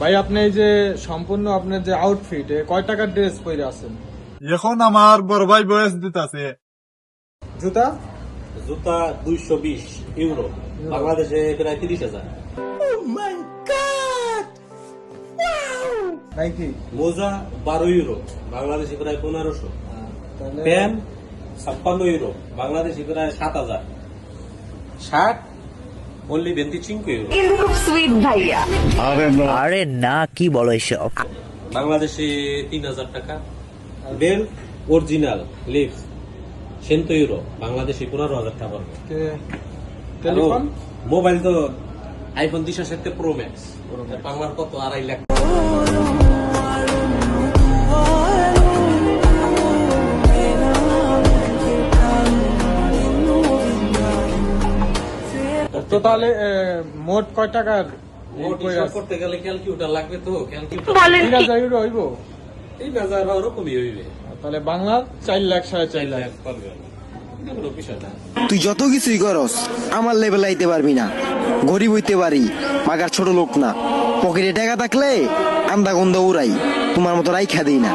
ভাই আপনি এই যে সম্পূর্ণ আপনার যে আউটফিট কয় টাকার ড্রেস পরে আছেন? এখন আমার বড় ভাই বয়স দিতেছে। জুতা জুতা 220 ইউরো, বাংলাদেশে প্রায় 30,000। নাইকি? মোজা 12 ইউরো, বাংলাদেশে প্রায় 1500। প্যান্ট 56 ইউরো, বাংলাদেশে প্রায় 7000। শার্ট অনলি 25 ইউরো, কিন্তু খুব সুইট ভাইয়া। আরে না, কি বলো এসব? বাংলাদেশে 3000 টাকা। বেল্ট অরিজিনাল লিভস 100 ইউরো, বাংলাদেশে 15,000 টাকা পড়বে। টেলিফোন মোবাইল তো আইফোন 17 প্রো ম্যাক্স, বাংলার কত 2.5 লাখ। তো তাহলে মোট কয় টাকার মোট হিসাব করতে গেলে ক্যালকুলেটর লাগবে, তো ক্যালকুলেটর বলেন কি? 3000 ইউরো হইব? এই বাজার ওরকমই হইবে। তাহলে বাংলার 4 লাখ 4.5 লাখ। পারবে না, এগুলো বিষয় না। তুই যত কিছুই করস আমার লেভেল আইতে পারবি না। গরিব হইতে পারি, মাগার ছোট লোক না। পকেটে টাকা থাকলে আন্দা গন্ধা উড়াই, তোমার মতো রাইখা দিই না।